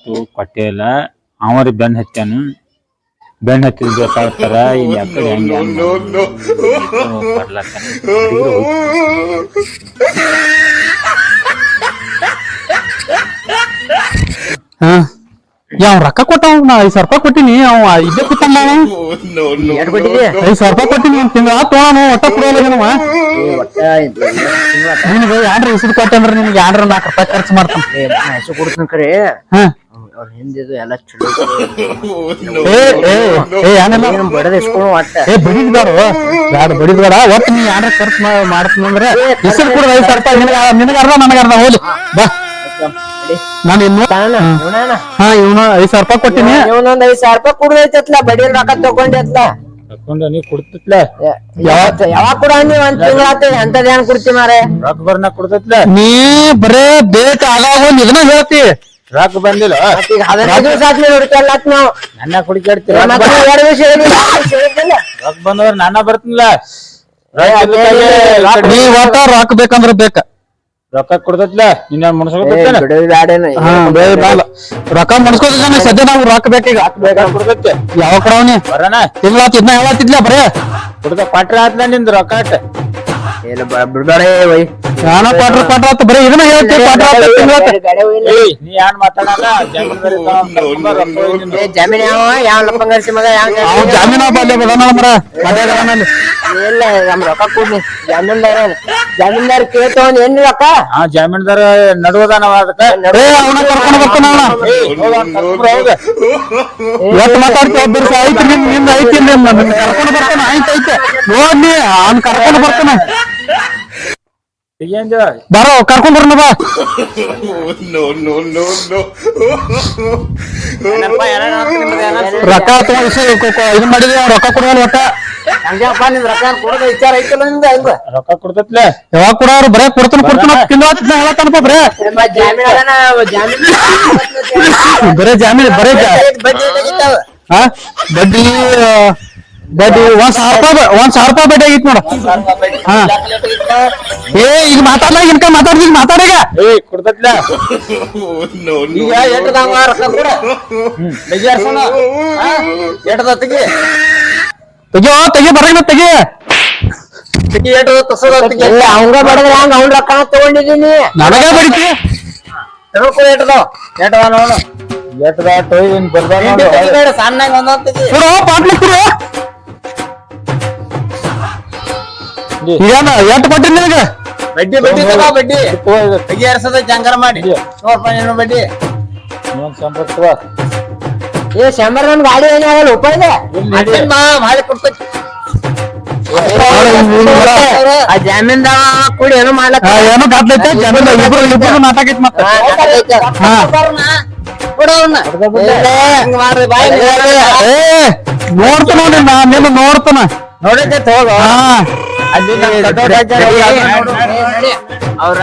ಆತು ಕೊಟ್ಟೆ ಇಲ್ಲ ಅವರಿ ಬೆನ್ ಹತ್ತಾನು ಬೆನ್ ಹತ್ತಿದ್ ಬೇಕಾಗ್ತಾರ ಇಲ್ಲಿ ಅಕಡೆ ಯಾವ ರೊಕ್ಕ ಕೊಟ್ಟವ್ ನಾ 5,000 ರೂಪಾಯಿ ಕೊಟ್ಟಿನಿ ಅವ ಇದ್ದೇ ಕೂತಲ್ಲ 5,000 ರೂಪಾಯಿ ಕೊಟ್ಟಿನಿ ತಿಂಗಳ ತೊಗೊಳನು ಒಟ್ಟ ಕೊಡೋಲ್ಲ ನಿನಗೆ ಯಾನ್ರ ಇಸಿದ್ ಕೊಟ್ಟೆ ಅಂದ್ರೆ ನಿನ್ಗೆ ಯಾನ್ರ 4 ರೂಪಾಯಿ ಖರ್ಚು ಮಾಡ್ತಾನ ಕೊಡ್ತೀನಿ ಕರೆ ಅವ್ರ ಹಿಂದಿದು ಎಲ್ಲ ಚಲೋ ಬಡದಿಸ್ಕೊಂಡು ಬಡಿದ್ಬೇಡ ಯಾರು ಬಡಿದ್ಬೇಡ ಒಟ್ಟು ನೀ ಯಾನ್ರ ಖರ್ಚು ಮಾಡ್ತೀನಿ ಹೆಸರು ಕೂಡ 5,000 ರೂಪಾಯಿ ನಿನಗೆ ಅರ್ಧ ನನಗೆ ಅರ್ಧ ಹೋಲಿ ಬಾ ನಾನು ಇನ್ನು ಇವನು 5,000 ರೂಪಾಯಿ ಕೊಟ್ಟಿನಿ ಇವನೊಂದ್ 5,000 ರೂಪಾಯಿ ಕುಡ್ದೈತತ್ಲ ಬಡಿ ರೊಕ್ಕ ತಗೊಂಡೈತ್ಲ ನೀ ಕೊಡ್ತಿತ್ಲ ಯಾವಾಗ ಕೂಡ ನೀವ್ ಒಂದ್ ತಿಂಗಳಾತ ಎಂತದ ಏನ್ ಕೊಡ್ತಿ ಮಾರೆ ರೊಕ್ಕ ಬರ್ನ ಕೊಡ್ತೈತ್ಲ ನೀ ಬರೇ ಬೇಕಾಗ ಇದನ್ನ ಹೇಳ್ತಿ ರೊಕ್ಕ ಬಂದಿಲ್ಲ ಈಗ 15 ದಿವಸ ಆದ್ಮೇಲೆ ಹುಡುಕಲ್ಲ ನಾವು ನನ್ನ ಕುಡಿಕಾಡ್ತೀರ 2 ದಿವಸ ರೊಕ್ಕ ಬಂದವ್ರ ನಾನ ಬರ್ತೀನಿಲ್ಲ ನೀ ಒಟ್ಟ ರೊಕ್ಕ ಬೇಕಂದ್ರ ಬೇಕ ರೊಕ್ಕ ಕೊಡ್ತೈತ್ಲ ನಿನ್ನ ಮುನ್ಸ್ಕೊತ ರೊಕ್ಕ ಮುನ್ಸ್ಕೊತ ಸದ್ಯ ನಾವು ರೊಕ್ಕ ಬೇಕೀಗ ಕೊಡ್ತೈತಿ ಯಾವ ಕೊಡವನಿ ಬರೋಣ ತಿಂಗಳ ಇದನ್ನ ಹೇಳತ್ತಿದ್ಲ ಬರೇ ಕೊಡ್ತ ಪಾಟ್ರ ಆತ್ಲ ನಿಂದ ರೊಕ್ಕ ಆಟ ಬಿಡ್ಬೇಡ ವೈ ನಾನು ಪಾಟ್ರ ಆತ ಬರೀ ಇದನ್ನ ಹೇಳ್ತಿ ಪಾಟ್ರ ನೀ ಯಾನ್ ಮಾತಾಡಲ್ಲ ಜಮೀನ್ ಯಾವ ಲಪ್ಪಂಗರ್ಸಿ ಮಗ ಜಾಮೀನ ಮರ ಇಲ್ಲ ನಮ್ ರೊಕ್ಕ ಕೊಡ್ನಿ ಜಮೀನ್ದಾರ ಕೇಳ್ತವನ್ ಏನ್ ರೊಕ್ಕ ಜಾಮೀನ್ದಾರ ನಡುವದಾನವ ಅದಕ್ಕೆ ಅವನ ಕರ್ಕೊಂಡು ಬರ್ತಾನ ಎಷ್ಟು ಮಾತಾಡ್ತಿ ಒಬ್ಬರು ಐತಿ ನಿಂದ ಐತಿ ಕರ್ಕೊಂಡು ಬರ್ತಾನ ಐತೆ ನೋಡ್ನಿ ಅವ್ನ್ ಕರ್ಕೊಂಡು ಬರ್ತಾನ ಬರೋ ಕರ್ಕೊಂಡ್ ಬರೋಣ ಬಾ ರೊಕ್ಕ ಇದು ಮಾಡಿದ್ವಿ ರೊಕ್ಕ ಕೊಡೋಲ್ಲ ಒಟ್ಟ ರೊಕ್ಕ ಕೊಡ್ತೈತ್ಲ ಯಾವಾಗ ಕೊಡೋರು ಬರೇ ಕೊಡ್ತಾನ ಹೇಳತ್ತನಪ್ಪ ಬರೇ ಜಾಮೀನ್ ಬರೇ ಹಾ ಬಡ್ಡಿ 1,000 ರೂಪಾಯಿ ಬಡ್ಡಿ ಆಗಿತ್ತು ನೋಡ ಹಾ ಈಗ ಮಾತಾಡ್ಲ ಇನ್ಕ ಮಾತಾಡೀಗ ಕೊಡ್ತೈತ್ಲ ಈಗ ಎಟ್ಟದಾವ ರೊಕ್ಕ ಕೂಡ ಎಟ್ಟದ ತೆಗಿ ತೆಗಿ ಬರಂಗ ತೆಗಿ ಅವಂಗ ಬಡದ್ರ ಹಂಗ ಅವ್ನ ರೊಕ್ಕ ತಗೊಂಡಿದೀನಿ ನನಗ ಬಡಿತಿ ಸಣ್ಣಾಗ ಒಂದೊಂದ್ ಪಾಟ್ಲಿ ಕೊಡು ಎಷ್ಟು ಕೊಟ್ಟಿನಿ ನಿನಗ ಬಡ್ಡಿ ತಗೋ ಬಡ್ಡಿ ತೆಗಿಯಾರ್ಸದ ಜಂಗಾರ ಮಾಡಿ ಬಡ್ಡಿ ಶಂಬರ್ ನನ್ ಗಾಡಿ ಏನಾಗಲ್ಲ ಉಪಾಯ ಮಾಡಿ ಕೊಡ್ತೈತಿ ಜಾಮೀನ್ದಾರ ಕೂಡಿ ಏನೋ ಮಾಡ್ಲಕ್ಕ ಏನೋ ಗಾದ್ಲೈತೆ ಇಬ್ರು ನಾಟಕ ಐತಿ ಮತ್ತ ನೋಡ್ತಾನ ನಿನ್ನ ನೋಡ್ತಾನ ನೋಡೈತೆ ಹೋಗ ಹಾ ಅವ್ರ